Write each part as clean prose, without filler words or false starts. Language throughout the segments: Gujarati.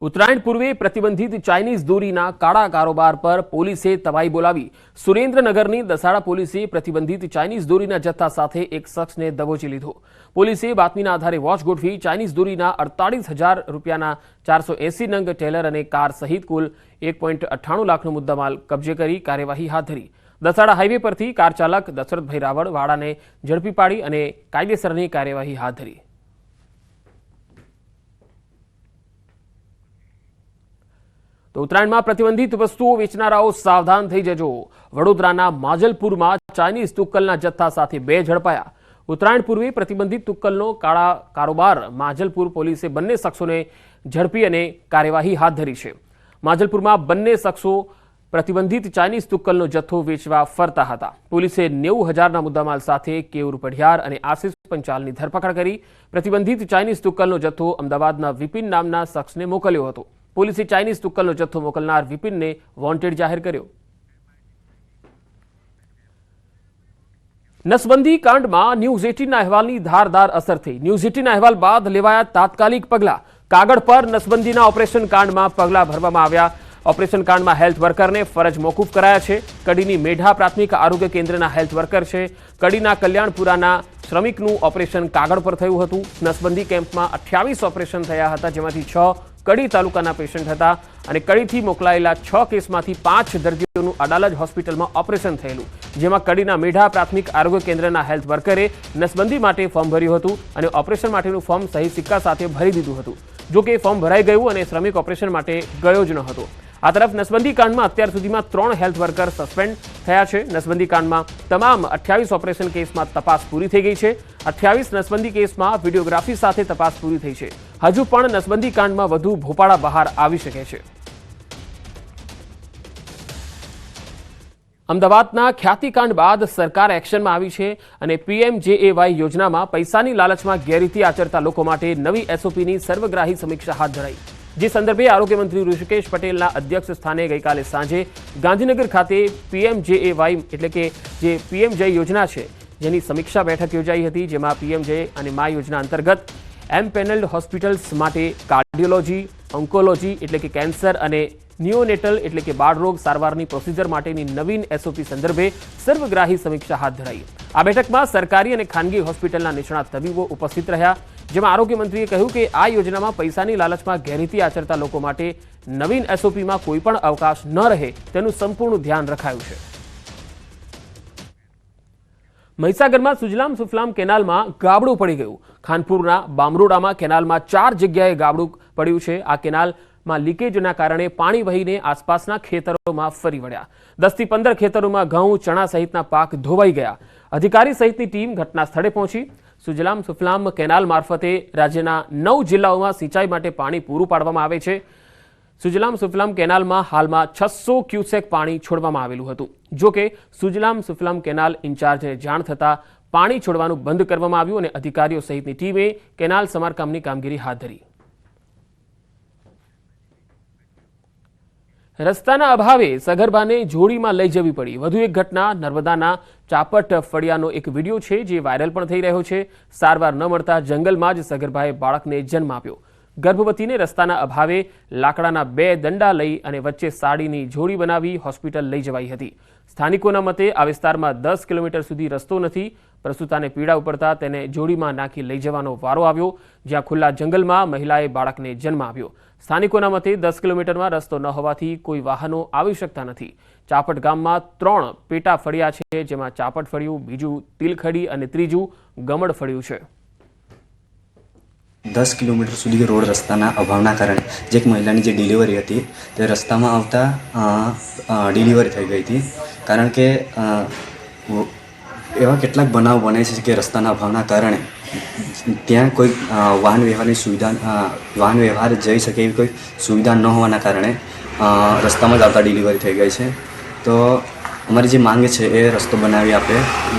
ઉત્તરાયણ પૂર્વે પ્રતિબંધિત ચાઇનીઝ દોરીના કાળા કારોબાર પર પોલીસે તવાઈ બોલાવી સુરેન્દ્રનગરની દસાડા પોલીસે પ્રતિબંધિત ચાઇનીઝ દોરીના જથ્થા સાથે એક શખ્સને દબોચી લીધો। પોલીસે બાતમીના આધારે વોચ ગોઠવી ચાઇનીઝ દોરીના 48,000 રૂપિયાના 480 નંગ ટેલર અને કાર સહિત કુલ 1.98 લાખનો મુદ્દામાલ કબજે કરી કાર્યવાહી હાથ ધરી। દસાડા હાઈવે પરથી કાર ચાલક દશરથભાઈ રાવળ વાળાને ઝડપી પાડી અને કાયદેસરની કાર્યવાહી હાથ ધરી। તો ઉત્તરાયણમાં પ્રતિબંધિત વસ્તુઓ વેચનારાઓ સાવધાન થઈ જજો। વડોદરાના માજલપુરમાં ચાઇનીઝ તુક્કલના જથ્થા સાથે બે ઝડપાયા। ઉત્તરાયણ પૂર્વે પ્રતિબંધિત તુક્કલનો કાળા કારોબાર માજલપુર પોલીસે બંને શખ્સોને ઝડપી અને કાર્યવાહી હાથ ધરી છે। માજલપુરમાં બંને શખ્સો પ્રતિબંધિત ચાઇનીઝ તુક્કલનો જથ્થો વેચવા ફરતા હતા। પોલીસે 90,000ના મુદ્દામાલ સાથે કેયુર પઢિયાર અને આશિષ પંચાલની ધરપકડ કરી। પ્રતિબંધિત ચાઇનીઝ તુક્કલનો જથ્થો અમદાવાદના વિપિન નામના શખ્સને મોકલ્યો હતો। પોલીસે ચાઇનીઝ તુક્કલનો જથ્થો મોકલનાર વિપિનને વોન્ટેડ જાહેર કર્યો। નસબંધી કાંડમાં ન્યૂઝ 18ના અહેવાલની ધારદાર અસર થઈ। ન્યૂઝ 18ના અહેવાલ બાદ લેવાયા તાત્કાલિક પગલાં। કાગળ પર નસબંધીના ઓપરેશન કાંડમાં પગલાં ભરવામાં આવ્યા। ઓપરેશન કાંડમાં હેલ્થ વર્કરને ફરજ મોકૂફ કરાયા છે। કડીની મેઢા પ્રાથમિક આરોગ્ય કેન્દ્રના હેલ્થ વર્કર છે। કડીના કલ્યાણપુરાના શ્રમિકનું ઓપરેશન કાગળ પર થયું હતું। નસબંધી કેમ્પમાં 28 ઓપરેશન થયા હતા, જેમાંથી 6 કડી તાલુકાના પેશન્ટ હતા અને કડીથી મોકલાયેલા 6 કેસમાંથી 5 દર્દીઓનું અડાલજ હોસ્પિટલમાં ઓપરેશન થયેલું, જેમાં કડીના મેઢા પ્રાથમિક આરોગ્ય કેન્દ્રના હેલ્થ વર્કરે નસબંધી માટે ફોર્મ ભર્યું હતું અને ઓપરેશન માટેનું ફોર્મ સહી સિક્કા સાથે ભરી દીધું હતું। જો કે ફોર્મ ભરાઈ ગયું અને શ્રમિક ઓપરેશન માટે ગયો જ ન હતો। આ તરફ નસબંધી કાંડમાં અત્યાર સુધીમાં 3 હેલ્થ વર્કર સસ્પેન્ડ થયા છે। નસબંધી કાંડમાં તમામ 28 ઓપરેશન કેસમાં તપાસ પૂરી થઈ ગઈ છે। 28 નસબંધી કેસમાં વિડીયોગ્રાફી સાથે તપાસ પૂરી થઈ છે। હજુ પણ નસબંધી કાંડમાં વધુ ભોપાળા બહાર આવી શકે છે। અમદાવાદના ખ્યાતિકાંડ બાદ સરકાર એક્શનમાં આવી છે અને PMJAY યોજનામાં પૈસાની લાલચમાં ગેરરીતિ આચરતા લોકો માટે નવી SOPની સર્વગ્રાહી સમીક્ષા હાથ ધરાઈ। જે સંદર્ભે આરોગ્ય મંત્રી ઋષિકેશ પટેલના અધ્યક્ષ સ્થાને ગઈકાલે સાંજે ગાંધીનગર ખાતે PMJAY એટલે કે જે PMJY યોજના છે જેની સમીક્ષા બેઠક યોજાઈ હતી, જેમાં PMJY અને મા યોજના અંતર્ગત એમ્પેનલ્ડ હોસ્પિટલ્સ માટે કાર્ડિયોલોજી, ઓન્કોલોજી એટલે કે કેન્સર અને નિયોનેટલ એટલે કે બાળરોગ સારવારની પ્રોસિજર માટેની નવીન SOP સંદર્ભે સર્વગ્રાહી સમીક્ષા હાથ ધરાઈ। આ બેઠકમાં સરકારી અને ખાનગી હોસ્પિટલના નિષ્ણાત તબીબો ઉપસ્થિત રહ્યા, જેમાં આરોગ્ય મંત્રીએ કહ્યું કે આ યોજનામાં પૈસાની લાલચમાં ગેરરીતિ આચરતા લોકો માટે નવીન SOPમાં કોઈ પણ અવકાશ ન રહે તેનું સંપૂર્ણ ધ્યાન રખાયું છે। મહીસાગરમાં સુજલામ સુફલામ કેનાલમાં ગાબડું પડી ગયું। ખાનપુરના બામરોડામાં કેનાલમાં 4 જગ્યાએ ગાબડું પડ્યું છે। આ કેનાલમાં લીકેજના કારણે પાણી વહીને આસપાસના ખેતરોમાં ફરી વળ્યા। 10 થી 15 ખેતરોમાં ઘઉં, ચણા સહિતના પાક ધોવાઈ ગયા। અધિકારી સહિતની ટીમ ઘટના સ્થળે પહોંચી। સુજલામ સુફલામ કેનાલ મારફતે રાજ્યના 9 જિલ્લાઓમાં સિંચાઈ માટે પાણી પૂરું પાડવામાં આવે છે। સુજલામ સુફલામ કેનાલમાં હાલમાં 600 ક્યુસેક પાણી છોડવામાં આવેલું હતું। જો કે સુજલામ સુફલામ કેનાલ ઇન્ચાર્જને જાણ થતાં પાણી છોડવાનું બંધ કરવામાં આવ્યું અને અધિકારીઓ સહિતની ટીમે કેનાલ સમારકામની કામગીરી હાથ ધરી। રસ્તાના અભાવે સગર્ભાને જોડીમાં લઈ જવી પડી। વધુ એક ઘટના નર્મદાના ચાપટ ફળિયાનો એક વિડીયો છે જે વાયરલ પણ થઈ રહ્યો છે। સારવાર ન મળતા જંગલમાં જ સગર્ભાએ બાળકને જન્મ આપ્યો। ગર્ભવતીને રસ્તાના અભાવે લાકડાના 2 દંડા લઈ અને વચ્ચે સાડીની જોડી બનાવી હોસ્પિટલ લઈ જવાઈ હતી। સ્થાનિકોના મતે આ વિસ્તારમાં 10 કિલોમીટર સુધી રસ્તો નથી। પ્રસૂતાને પીડા ઉપડતા તેને જોડીમાં નાખી લઈ જવાનો વારો આવ્યો, જ્યાં ખુલ્લા જંગલમાં મહિલાએ બાળકને જન્મ આપ્યો। સ્થાનિકોના મતે 10 કિલોમીટરમાં રસ્તો ન હોવાથી કોઈ વાહનો આવી શકતા નથી। ચાપટ ગામમાં 3 પેટા ફળિયા છે, જેમાં ચાપટ ફળિયું, બીજું તિલખડી અને ત્રીજું ગમડ ફળિયું છે। 10 કિલોમીટર સુધી રોડ રસ્તાના અભાવના કારણે જે એક મહિલાની જે ડિલિવરી હતી તે રસ્તામાં આવતા ડિલિવરી થઈ ગઈ હતી। કારણ કે એવા કેટલાક બનાવ બને છે કે રસ્તાના અભાવના કારણે ત્યાં કોઈ વાહન વ્યવહાર જઈ શકે એવી કોઈ સુવિધા ન હોવાના કારણે રસ્તામાં જ આવતા ડિલિવરી થઈ ગઈ છે। તો અમારી જે માંગ છે એ રસ્તો બનાવી આપે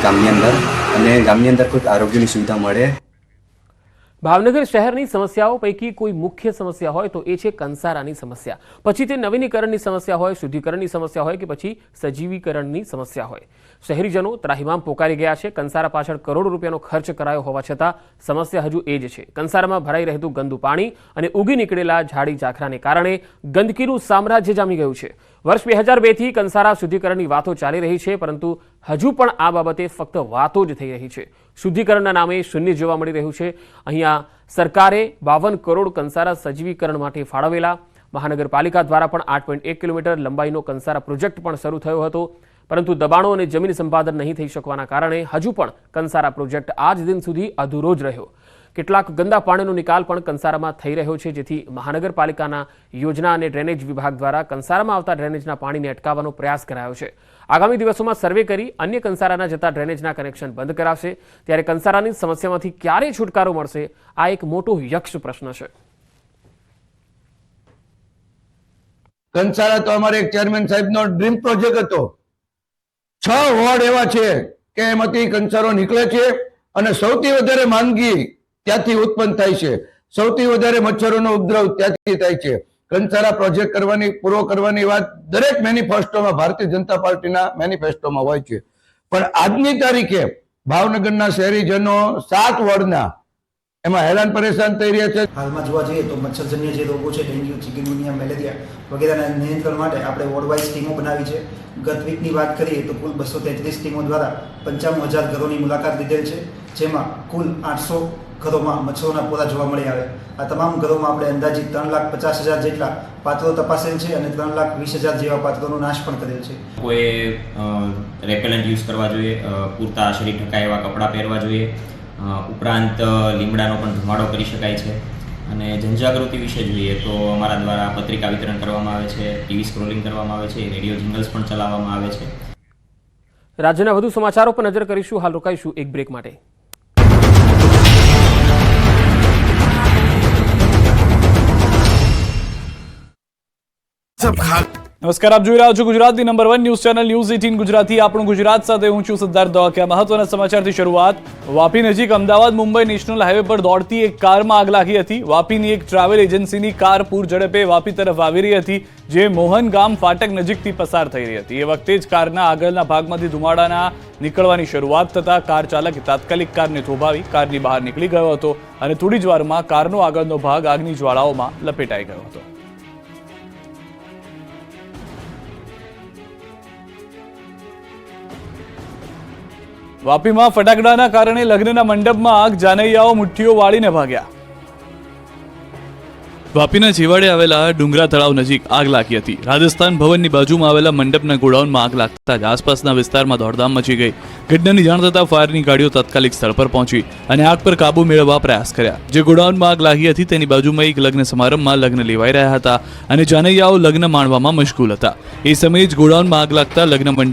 ગામની અંદર અને ગામની અંદર કોઈક આરોગ્યની સુવિધા મળે। ભાવનગર શહેરની સમસ્યાઓ પૈકી કોઈ મુખ્ય સમસ્યા હોય તો એ છે કંસારાની સમસ્યા. પછી તે નવીનીકરણની સમસ્યા હોય, શુદ્ધિકરણની સમસ્યા હોય કે પછી સજીવીકરણની સમસ્યા હોય. શહેરીજનો ત્રાહિમામ પોકારી ગયા છે. કંસારા પાછળ કરોડો રૂપિયાનો ખર્ચ કરાયો હોવા છતાં સમસ્યા હજુ એ જ છે. કંસારામાં ભરાઈ રહેતું ગંદુ પાણી અને ઉગી નીકળેલા ઝાડી ઝાખરાને કારણે ગંદકીનું સામ્રાજ્ય જામી ગયું છે. વર્ષ 2002થી કંસારા શુદ્ધિકરણની વાતો ચાલી રહી છે, પરંતુ હજુ પણ આ બાબતે ફક્ત વાતો જ થઈ રહી છે. શુદ્ધિકરણના નામે શૂન્ય જોવા મળી રહ્યું છે. અહીંયા સરકારે 52 કરોડ કંસારા સજીવીકરણ માટે ફાળવેલા. મહાનગરપાલિકા દ્વારા પણ 8.1 કિલોમીટર લંબાઈનો કંસારા પ્રોજેક્ટ પણ શરૂ થયો હતો, પરંતુ દબાણો અને જમીન સંપાદન નહીં થઈ શકવાના કારણે હજુ પણ કંસારા પ્રોજેક્ટ આજ દિન સુધી અધૂરો જ રહ્યો. કેટલાક ગંદા પાણીનો નિકાલ પણ કંસારામાં થઈ રહ્યો છે, જેથી મહાનગરપાલિકાના યોજના અને ડ્રેનેજ વિભાગ દ્વારા કંસારામાં આવતા ડ્રેનેજના પાણીને અટકાવવાનો પ્રયાસ કરાયો છે. આગામી દિવસોમાં સર્વે કરી અન્ય કંસારાના જતા ડ્રેનેજના કનેક્શન બંધ કરાવશે. ત્યારે કંસારાની સમસ્યામાંથી ક્યારે છુટકારો મળશે, આ એક મોટો યક્ષ પ્રશ્ન છે. કંસારા તો અમારે એક ચેરમેન સાહેબનો ડ્રીમ પ્રોજેક્ટ હતો. 6 વોર્ડ એવા છે કે એમાંથી કંસારો નીકળે છે અને સૌથી વધારે માંદગી ત્યાંથી ઉત્પન્ન થાય છે. સૌથી વધારે મચ્છરોનો ઉપદ્રવ ત્યાંથી થાય છે. કંસારા પ્રોજેક્ટ પૂરો કરવાની વાત દરેક મેનિફેસ્ટોમાં, ભારતીય જનતા પાર્ટીના મેનિફેસ્ટોમાં હોય છે. પણ આજની તારીખે ભાવનગરના શહેરીજનો 7 વોર્ડના એમાં હેરાન પરેશાન થઈ રહ્યા છે. હાલમાં જોવા જઈએ તો મચ્છરજન્ય જે રોગો છે, ડેન્ગ્યુ, ચિકનગુનિયા, મેલેરિયા વગેરેના નિયંત્રણ માટે આપણે વોર્ડ વાઇઝ ટીમો બનાવી છે. ગત વીકની વાત કરીએ તો કુલ 233 ટીમો દ્વારા 95,000 ઘરોની મુલાકાત લીધેલ છે, જેમાં કુલ 800 ઘરોમાં મચ્છરોના પોરા જોવા મળી આવે. આ તમામ ઘરોમાં આપણે અંદાજિત 3,50,000 જેટલા પાત્રો તપાસેલ છે અને 3,20,000 જેવા પાત્રોનો નાશ પણ કરેલ છે. કોઈ રેપેલન્ટ યુઝ કરવા જોઈએ, પૂરતા શરીર ઢકાય એવા કપડાં પહેરવા જોઈએ, ઉપરાંત લીમડાનો પણ ધુમાડો કરી શકાય છે. અને જનજાગૃતિ વિશે જોઈએ તો અમારા દ્વારા પત્રિકા વિતરણ કરવામાં આવે છે, ટીવી સ્ક્રોલિંગ કરવામાં આવે છે, રેડિયો જિંગલ્સ પણ ચલાવવામાં આવે છે. રાજ્યના વધુ સમાચારો પર નજર કરીશું. હાલ રોકાઈશું એક બ્રેક માટે. નમસ્કાર, આપ જોઈ રહ્યા છો ગુજરાતની number 1 news channel news 18 Gujarati. આપણું ગુજરાત સાથે હું છું સિદ્ધાર્થ દવાકિયા. મહત્વના સમાચારથી શરૂઆત. વાપી નજીક અમદાવાદ મુંબઈ નેશનલ હાઈવે પર દોડતી એક કારમાં આગ લાગી હતી. વાપીની એક ટ્રાવેલ એજન્સીની કાર પૂર ઝડપે વાપી તરફ આવી રહી હતી, જે મોહન ગામ ફાટક નજીકથી પસાર થઈ રહી હતી. એ વખતે જ કારના આગળના ભાગમાંથી ધુમાડાના નીકળવાની શરૂઆત થતા કાર ચાલકે તાત્કાલિક કારને થોભાવી કારની બહાર નીકળી ગયો હતો અને થોડી જ વારમાં કારનો આગળનો ભાગ આગની જ્વાળાઓમાં લપેટાઈ ગયો હતો. વાપીમાં ફટાકડાના કારણે લગ્નના મંડપમાં આગ, જાનૈયાઓ મુઠ્ઠીઓ વાળીને ભાગ્યા. વાપીના છેવાડે આવેલા ડુંગરા તળાવ નજીક આગ લાગી હતી. રાજસ્થાન ભવનની બાજુમાં આવેલા મંડપના ગોડાઉનમાં આગ લાગતા જ આસપાસના વિસ્તારમાં દોડધામ મચી ગઈ. ઘટનાની જાણ થતાં ફાયરની ગાડીઓ તાત્કાલિક સ્થળ પર પહોંચી અને આગ પર કાબુ મેળવવા પ્રયાસ કર્યા. જે ગોડાઉનમાં આગ લાગી હતી તેની બાજુમાં એક લગ્ન સમારંભમાં લગ્ન લેવાઈ રહ્યા હતા અને જાનૈયાઓ લગ્ન માણવામાં મશગુલ હતા. એ સમયે જ ગોડાઉનમાં આગ લાગતા લગ્ન મંડપ